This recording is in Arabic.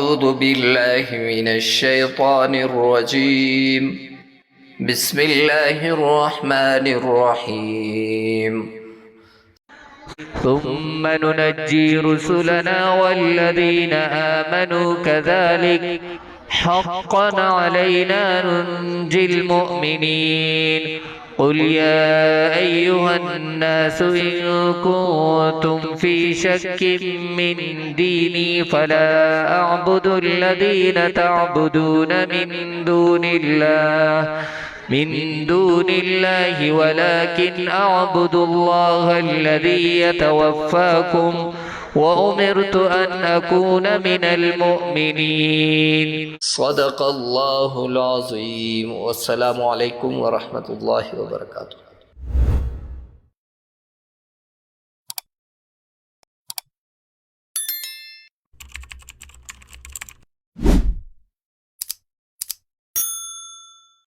أعوذ بالله من الشيطان الرجيم بسم الله الرحمن الرحيم ثم ننجي رسلنا والذين آمنوا كذلك حقا علينا ننجي المؤمنين قل يا أيها الناس إن كنتم في شك من ديني فلا أعبد الذين تعبدون من دون الله ولكن أعبد الله الذي يتوفاكم وأمرت أن أكون من المؤمنين صدق الله العظيم والسلام عليكم ورحمة الله وبركاته